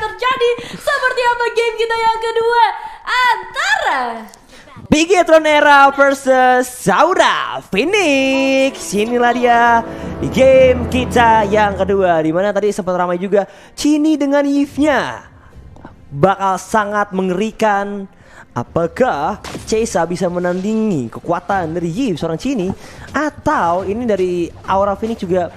terjadi. Seperti apa game kita yang kedua antara Bigetron Era versus Aura Phoenix. Inilah dia game kita yang kedua, dimana tadi sempat ramai juga Cini dengan Yves-nya bakal sangat mengerikan. Apakah Chesa bisa menandingi kekuatan dari Yves seorang Cini, atau ini dari Aura Phoenix juga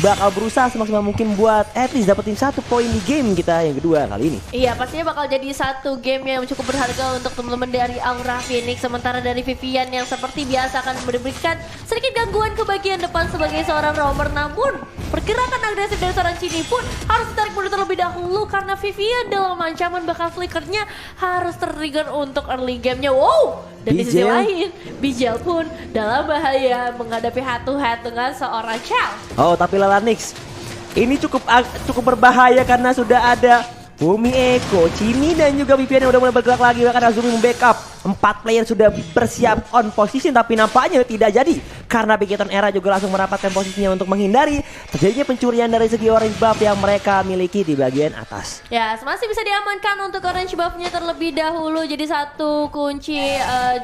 bakal berusaha semaksimal mungkin buat at least dapetin 1 poin di game kita yang kedua kali ini. Iya, pastinya bakal jadi satu game yang cukup berharga untuk teman-teman dari Aura Phoenix. Sementara dari Vivian yang seperti biasa akan memberikan sedikit gangguan ke bagian depan sebagai seorang roamer. Namun pergerakan agresif dari seorang Cini pun harus ditarik mundur terlebih dahulu karena Vivian dalam ancaman bakal flickernya harus tertrigger untuk early gamenya. Wow! Dan di sisi lain, Bijel pun dalam bahaya menghadapi head to head dengan seorang Chell. Oh, tapi Lalanix ini cukup berbahaya karena sudah ada Bumi Eko, Cini dan juga Vivian yang udah mulai bergerak lagi. Bahkan Azumi membackup. 4 player sudah bersiap on position, tapi nampaknya tidak jadi karena Bigetron Era juga langsung merapatkan posisinya untuk menghindari terjadinya pencurian dari segi orange buff yang mereka miliki di bagian atas. Ya, masih bisa diamankan untuk orange buff-nya terlebih dahulu. Jadi satu kunci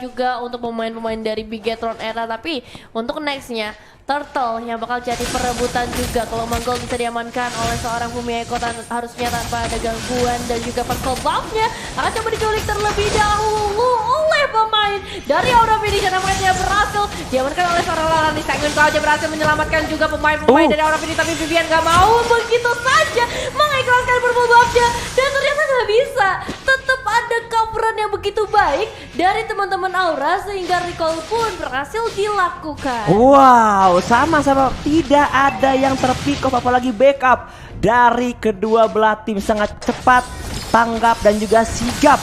juga untuk pemain-pemain dari Bigetron Era. Tapi untuk next-nya Turtle yang bakal jadi perebutan juga. Kalau Manggol bisa diamankan oleh seorang Bumi Eko harusnya tanpa ada gangguan, dan juga purple buff-nya akan coba diculik terlebih dahulu oleh pemain dari Aura Phoenix, yang namanya dia berhasil diamankan oleh seorang Lalani. Sangun aja berhasil menyelamatkan juga pemain-pemain dari Aura Phoenix, tapi Vivian gak mau begitu saja mengikhlaskan purple buff-nya, dan ternyata gak bisa. Tetap ada coveran yang begitu baik dari teman-teman Aura sehingga recall pun berhasil dilakukan. Wow, sama-sama tidak ada yang terpick off apalagi backup dari kedua belah tim. Sangat cepat, tanggap dan juga sigap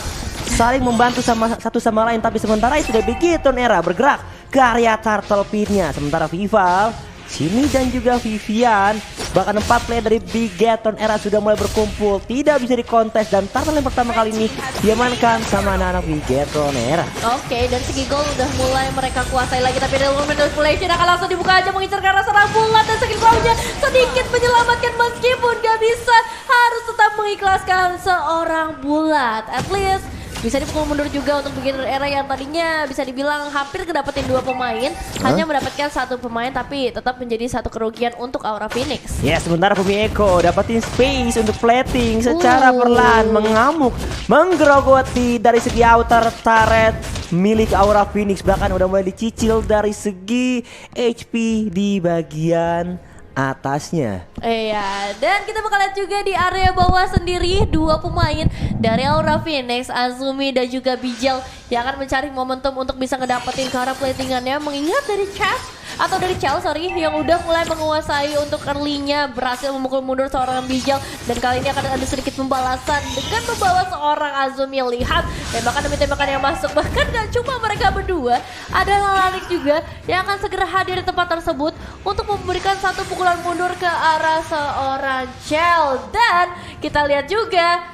saling membantu satu sama lain. Tapi sementara itu dari Bigetron Era bergerak ke area turtle pin-nya. Sementara Vival, Cini dan juga Vivian, bahkan 4 player dari Bigetron Era sudah mulai berkumpul. Tidak bisa dikontes, dan turtle yang pertama kali ini diamankan sama anak-anak Bigetron Era. Oke, dan segi gol udah mulai mereka kuasai lagi, tapi dari manipulation akan langsung dibuka aja mengincar ke arah serang bulat, dan segi golnya sedikit menyelamatkan meskipun gak bisa, harus tetap mengikhlaskan seorang bulat. At least bisa dipukul mundur juga untuk Bigetron Era yang tadinya bisa dibilang hampir kedapetin 2 pemain, hanya mendapatkan 1 pemain, tapi tetap menjadi satu kerugian untuk Aura Phoenix. Ya, sementara Bumi Eko dapetin space untuk plating secara perlahan, mengamuk, menggerogoti dari segi outer turret milik Aura Phoenix. Bahkan udah mulai dicicil dari segi HP di bagian atasnya. Iya, dan kita bakal lihat juga di area bawah sendiri 2 pemain dari Aura Phoenix, Azumi dan juga Bijel, yang akan mencari momentum untuk bisa ngedapetin ke arah platingannya. Mengingat dari Chell yang udah mulai menguasai untuk early-nya, berhasil memukul mundur seorang Bijel, dan kali ini akan ada sedikit pembalasan dengan membawa seorang Azumi. Lihat tembakan demi tembakan yang masuk, bahkan gak cuma mereka berdua, ada Lalanik juga yang akan segera hadir di tempat tersebut untuk memberikan satu pukulan mundur ke arah seorang Chell. Dan kita lihat juga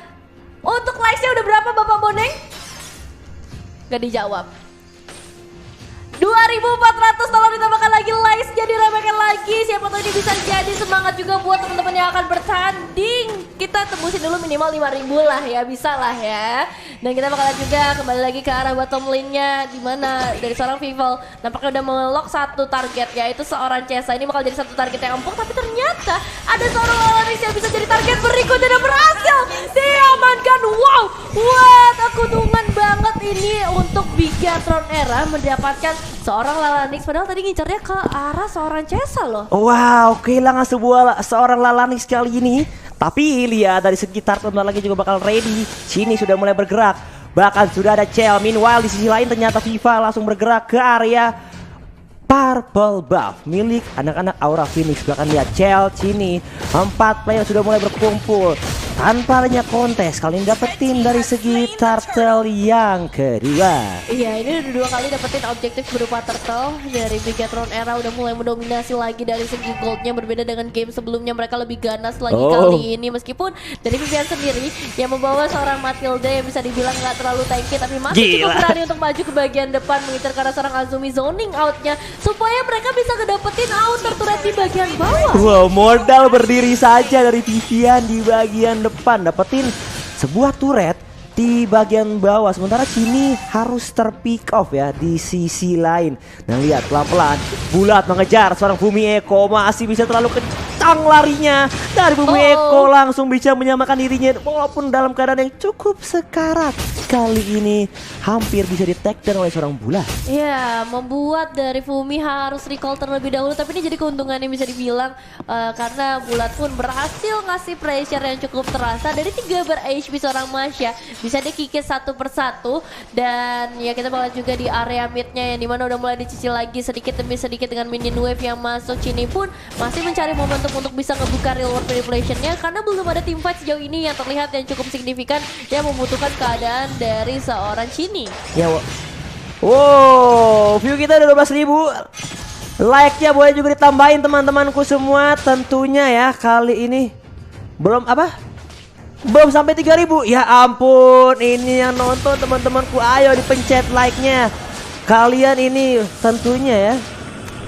untuk likes-nya udah berapa Bapak Boneng? Gak dijawab. 2.400, tolong ditambahkan lagi likes, jadi ramaikan lagi. Siapa tahu ini bisa jadi semangat juga buat teman-teman yang akan bertanding. Kita tembusin dulu minimal 5.000 lah ya, bisa lah ya. Dan kita bakalan juga kembali lagi ke arah bottom lane-nya, dimana dari seorang Vival nampaknya udah melock satu target, yaitu seorang Chesa. Ini bakal jadi satu target yang empuk, tapi ternyata ada seorang Lalanis yang bisa jadi target berikutnya dan berhasil diamankan. Wow, what a keuntungan banget ini untuk Bigetron Era mendapatkan seorang Lalanix, padahal tadi ngincarnya ke arah seorang Chesa loh. Wow, kehilangan seorang Lalanix kali ini. Tapi lihat dari sekitar teman lagi juga bakal ready. Sini sudah mulai bergerak. Bahkan sudah ada Chell. Meanwhile di sisi lain ternyata Viva langsung bergerak ke area purple buff milik anak-anak Aura Phoenix. Bahkan lihat Chell, Cini, 4 player sudah mulai berkumpul tanpa adanya kontes. Kali ini dapetin dari segi turtle yang kedua. Iya, ini udah 2 kali dapetin objektif berupa turtle dari Bigetron Era. Udah mulai mendominasi lagi dari segi goldnya, berbeda dengan game sebelumnya. Mereka lebih ganas lagi kali ini, meskipun dari Vivian sendiri yang membawa seorang Matilda yang bisa dibilang gak terlalu tanky, tapi masih cukup berani untuk maju ke bagian depan, mengincar karena seorang Azumi zoning outnya supaya mereka bisa ngedapetin outer turret di bagian bawah. Wow, modal berdiri saja dari Vivian di bagian depan dapetin sebuah turret di bagian bawah, sementara Cini harus terpick off ya di sisi lain. Nah lihat pelan-pelan Bulat mengejar seorang Bumi Eko, masih bisa terlalu kencang larinya dari Bumi Eko, langsung bisa menyamakan dirinya walaupun dalam keadaan yang cukup sekarat. Kali ini hampir bisa di-take down oleh seorang Bulat. Ya, membuat dari Fumi harus recall terlebih dahulu, tapi ini jadi keuntungannya bisa dibilang karena Bulat pun berhasil ngasih pressure yang cukup terasa dari 3 ber-HP seorang Masya, bisa dikikis satu persatu. Dan ya kita bakal juga di area midnya yang dimana udah mulai dicicil lagi sedikit demi sedikit dengan minion wave yang masuk. Cini pun masih mencari momentum untuk bisa ngebuka real world manipulation-nya karena belum ada team fight sejauh ini yang terlihat yang cukup signifikan yang membutuhkan keadaan dari seorang Cini. Ya, wow, view kita udah 12.000. Like-nya boleh juga ditambahin teman-temanku semua tentunya ya. Kali ini belum sampai 3.000. Ya ampun, ini yang nonton teman-temanku, ayo dipencet like-nya. Kalian ini tentunya ya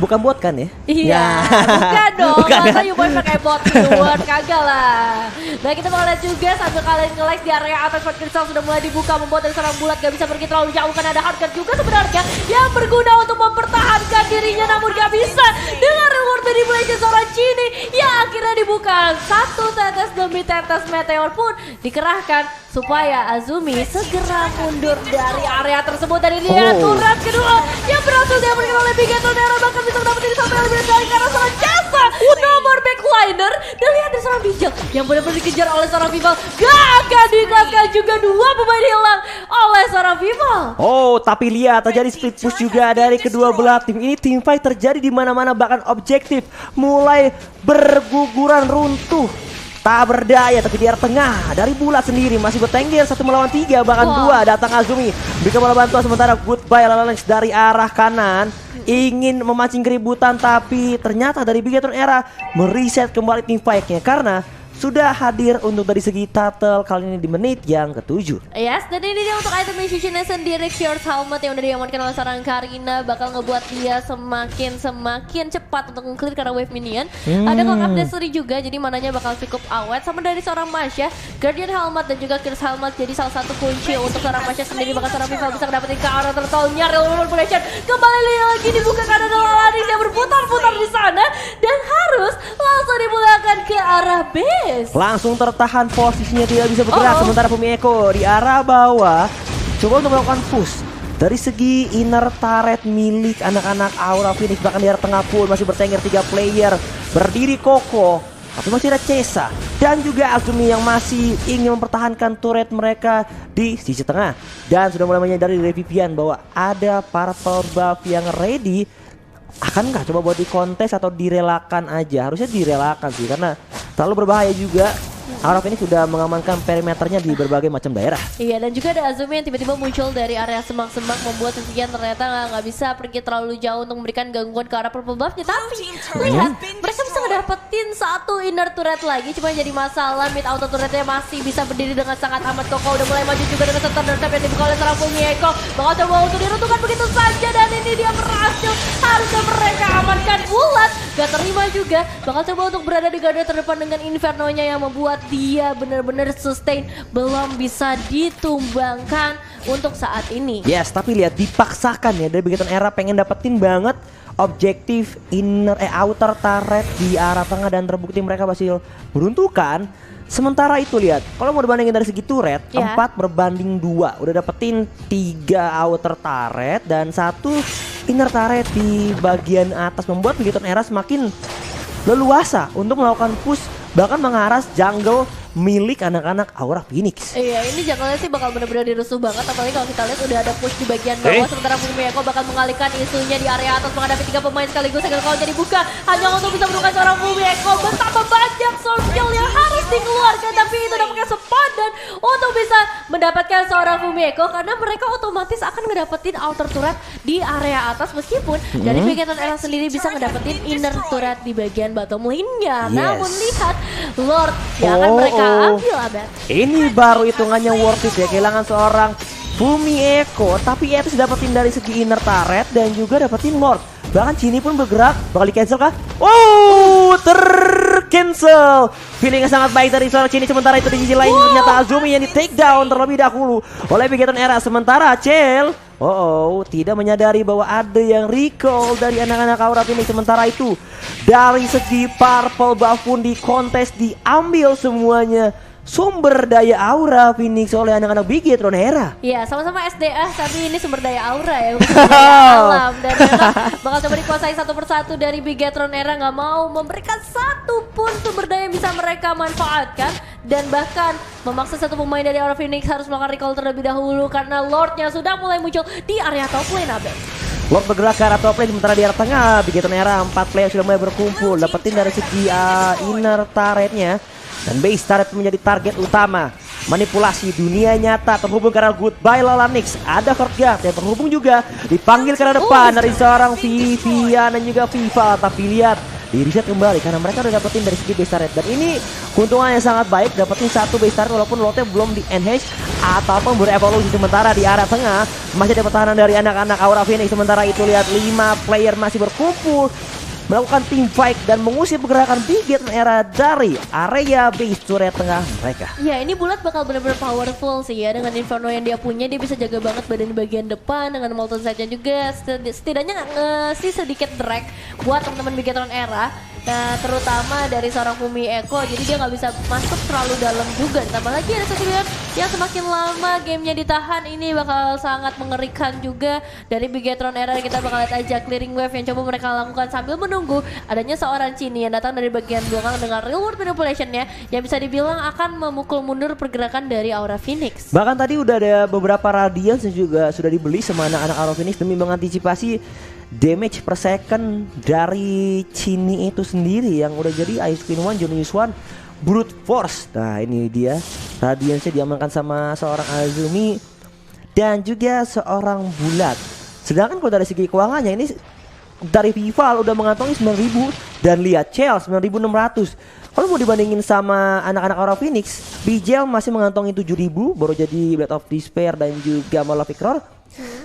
bukan bot kan ya? Iya, bukan dong. Bukan, masa ya? you boy pakai bot viewer, kagak lah. Nah kita bakal lihat juga sambil kalian nge-like di area atas Fat Crystal sudah mulai dibuka, membuat dari seorang Bulat gak bisa pergi terlalu jauh karena ada hardcard juga sebenarnya yang berguna untuk mempertahankan dirinya, namun gak bisa dengan reward manipulation seorang Cini yang akhirnya dibuka. Satu tetes demi tetes meteor pun dikerahkan supaya Azumi segera mundur dari area tersebut. Dan ini dia turret kedua yang berhasil diamankan oleh Bigetron Era, bahkan bisa mendapatkan sampai lebih dari karena seorang jasa nomor backliner. Dan lihat dari seorang Bijak yang benar-benar dikejar oleh seorang Vival, gak akan diikhlaskan juga, 2 pemain hilang oleh seorang Vival. Oh, tapi lihat terjadi split push juga dari kedua belah tim. Ini tim fight terjadi di mana-mana, bahkan objektif mulai berguguran runtuh. Tak berdaya, tapi di area tengah dari Bulat sendiri masih bertengger 1 melawan 3, bahkan 2 datang Azumi berikan bola bantuan, sementara goodbye Lalanex dari arah kanan ingin memancing keributan, tapi ternyata dari Bigetron Era mereset kembali tim fight-nya karena sudah hadir untuk dari segi turtle kali ini di menit yang ke-7. Yes, dan ini dia untuk item musiciannya sendiri, Cures Helmet yang udah diamankan oleh seorang Karina, bakal ngebuat dia semakin cepat untuk nge-clear karena wave minion. Ada Clock Up Destiny juga, jadi mananya bakal cukup awet. Sama dari seorang Masya, Guardian Helmet dan juga Cures Helmet jadi salah satu kunci untuk seorang Masya sendiri, bahkan seorang Vival bisa dapetin ke arah turtle-nya. Real World Manipulation kembali lagi dibuka karena ada Lalanex yang berputar-putar di sana dan harus langsung dimulakan ke arah base. Langsung tertahan posisinya, tidak bisa bergerak. Sementara Bumi Eko di arah bawah coba untuk melakukan push dari segi inner turret milik anak-anak Aura Phoenix. Bahkan di arah tengah pun masih bertengger 3 player, berdiri Koko, tapi masih ada Cesa dan juga Azumi yang masih ingin mempertahankan turret mereka di sisi tengah. Dan sudah mulai menyadari dari Vivian bahwa ada purple buff yang ready. Akan nggak coba buat di kontes atau direlakan aja? Harusnya direlakan sih, karena terlalu berbahaya juga. Aura Phoenix sudah mengamankan perimeternya di berbagai macam daerah. Iya, dan juga ada Azumi yang tiba-tiba muncul dari area semak-semak, membuat Vivian ternyata nggak bisa pergi terlalu jauh untuk memberikan gangguan ke arah purple buff-nya. Tapi lihat, mereka bisa ngedapetin satu inner turret lagi, cuma jadi masalah mid auto turretnya masih bisa berdiri dengan sangat amat kokoh. Udah mulai maju juga dengan standard tap yang dibuka oleh seorang Bumi Eko, bakal coba untuk diruntuhkan begitu saja, dan ini dia berhasil. Harusnya mereka amankan Bulat, gak terima juga, bakal coba untuk berada di garda terdepan dengan Inferno-nya yang membuat dia benar-benar sustain, belum bisa ditumbangkan untuk saat ini. Yes, tapi lihat dipaksakan ya dari Bigetron Era, pengen dapetin banget objektif outer turret di arah tengah dan terbukti mereka berhasil meruntuhkan. Sementara itu lihat, kalau mau dibandingin dari segi turret, 4 berbanding 2. Udah dapetin 3 outer turret dan 1 inner turret di bagian atas, membuat Bigetron Era semakin leluasa untuk melakukan push, bahkan mengaras jungle milik anak-anak Aura Phoenix. Iya, ini jungle-nya sih bakal benar-benar dirusuh banget, apalagi kalau kita lihat udah ada push di bagian bawah. Sementara Bumi Eko bakal mengalihkan isunya di area atas menghadapi 3 pemain sekaligus. Segala kalau jadi buka hanya untuk bisa menemukan seorang Bumi Eko. Betapa banyak source kill yang harus dikeluarkan, tapi itu dapatnya sepadan untuk bisa mendapatkan seorang Bumi Eko, karena mereka otomatis akan ngedapetin outer turret di area atas, meskipun dari Bigetron Era sendiri bisa ngedapetin inner turret di bagian bottom lane-nya. Namun lihat Lord yang akan mereka ambil, Abed. Ini baru hitungannya worth it ya, kehilangan seorang Bumi Eko, tapi Etis dapetin dari segi inner turret dan juga dapetin Lord. Bahkan Cini pun bergerak, bakal di cancel kah? Oh, cancel. Feeling sangat baik dari seorang Cini. Sementara itu di sisi lain ternyata Azumi yang di take down terlebih dahulu oleh Bigetron Era. Sementara Cel tidak menyadari bahwa ada yang recall dari anak-anak Aura Phoenix. Sementara itu dari segi Purple buff pun di kontes diambil semuanya sumber daya Aura Phoenix oleh anak-anak Bigetron Era. Iya, sama-sama SDA, tapi ini sumber daya Aura ya, bukan sumber daya alam. Dan mereka bakal coba dikuasai satu persatu dari Bigetron Era, nggak mau memberikan satu pun sumber daya yang bisa mereka manfaatkan. Dan bahkan memaksa satu pemain dari Aura Phoenix harus melakukan recall terlebih dahulu karena Lordnya sudah mulai muncul di area top lane, Abel. Lord bergerak ke arah top lane, sementara di arah tengah Bigetron Era 4 player sudah mulai berkumpul. Dapetin dari segi inner turretnya. Dan base turret menjadi target utama. Manipulasi dunia nyata terhubung ke arah Goodbye Lalanix. Ada Hordguard yang terhubung juga. Dipanggil ke arah depan dari seorang Vivian dan juga Viva. Tapi lihat di reset kembali karena mereka udah dapetin dari segi base turret. Dan ini keuntungannya sangat baik. Dapetin satu base turret walaupun lotnya belum di enhance ataupun berevolusi. Sementara di arah tengah masih ada pertahanan dari anak-anak Aura Phoenix. Sementara itu lihat 5 player masih berkumpul melakukan team fight dan mengusir pergerakan Bigetron Era dari area base turret tengah mereka. Ya, ini Bulat bakal benar-benar powerful sih ya. Dengan Inferno yang dia punya, dia bisa jaga banget badan bagian depan. Dengan Molten Sight-nya juga setidaknya ngasih sedikit drag buat teman-teman Bigetron Era. Nah, terutama dari seorang Fumi Eko, jadi dia nggak bisa masuk terlalu dalam juga. Ditambah lagi ada satu yang semakin lama gamenya ditahan, ini bakal sangat mengerikan juga dari Bigetron Era. Kita bakal lihat aja clearing wave yang coba mereka lakukan sambil menunggu adanya seorang Cini yang datang dari bagian belakang dengan real world manipulation-nya yang bisa dibilang akan memukul mundur pergerakan dari Aura Phoenix. Bahkan tadi udah ada beberapa Radiance yang juga sudah dibeli sama anak-anak Aura Phoenix demi mengantisipasi damage per second dari Cini itu sendiri yang udah jadi Ice Queen 1, Genius 1, Brute Force. Nah ini dia Radiance-nya diamankan sama seorang Azumi dan juga seorang Bulat. Sedangkan kalau dari segi keuangannya ini dari Vival udah mengantongi 9.000 dan lihat Chel 9.600. Kalau mau dibandingin sama anak-anak Aura Phoenix, Bijel masih mengantongi 7.000 baru jadi Blade of Despair dan juga Malefic Roar.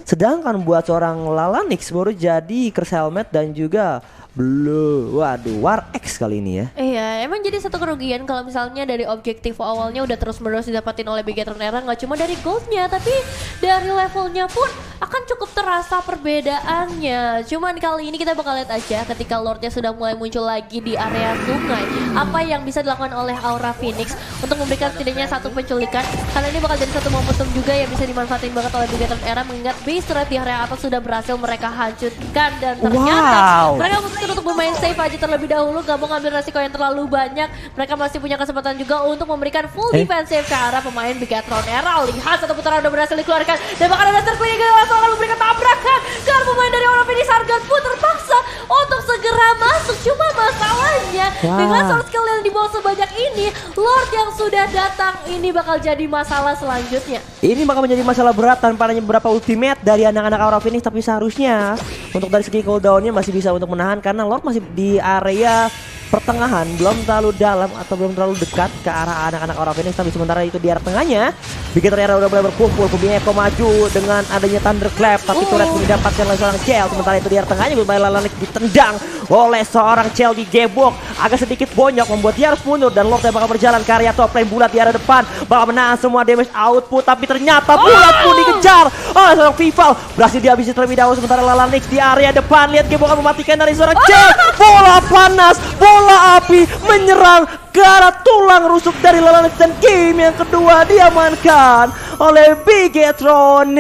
Sedangkan buat seorang Lalanix baru jadi Curse Helmet dan juga Blue. Waduh, War X kali ini ya. Iya, emang jadi satu kerugian kalau misalnya dari objektif awalnya udah terus-menerus didapatin oleh Bigetron Era, nggak cuma dari goldnya, tapi dari levelnya pun akan cukup terasa perbedaannya. Cuman kali ini kita bakal lihat aja ketika Lordnya sudah mulai muncul lagi di area sungai, apa yang bisa dilakukan oleh Aura Phoenix untuk memberikan setidaknya satu penculikan. Karena ini bakal jadi satu momentum juga yang bisa dimanfaatin banget oleh Bigetron Era, mengingat base turret di area atas sudah berhasil mereka hancurkan. Dan ternyata mereka untuk bermain safe aja terlebih dahulu, gak mau ngambil resiko yang terlalu banyak. Mereka masih punya kesempatan juga untuk memberikan full defensive ke arah pemain Bigetron Era. Lihat satu putaran udah berhasil dikeluarkan dan bahkan ada circle yang langsung akan memberikan tabrakan ke arah pemain dari Aura Phoenix. Argan pun terpaksa untuk segera masuk. Cuma masalahnya dengan source skill yang dibawa sebanyak ini, Lord yang sudah datang ini bakal jadi masalah selanjutnya. Ini bakal menjadi masalah berat tanpa adanya beberapa ultimate dari anak-anak Aura Phoenix. Tapi seharusnya untuk dari segi cooldownnya masih bisa untuk menahan karena Lord masih di area pertengahan, belum terlalu dalam atau belum terlalu dekat ke arah anak-anak Aura Phoenix. Tapi sementara itu di arah tengahnya Bigetron Era udah mulai berkumpul. Fumi Eko maju dengan adanya Thunderclap, tapi turret didapatkan oleh seorang Chel. Sementara itu di arah tengahnya Goodbye Lalanix ditendang oleh seorang Chel, digebok agak sedikit bonyok membuat dia harus mundur. Dan Lord yang bakal berjalan ke area top lane. Bulat di arah depan bakal menahan semua damage output, tapi ternyata Bulat pun dikejar oleh seorang Vival, berhasil dihabisi terlebih dahulu. Sementara Lalanix di area depan, lihat gebokan mematikan dari seorang Chel. Bola panas, bola api menyerang ke arah tulang rusuk dari Lalanix dan game yang kedua diamankan oleh Bigetron.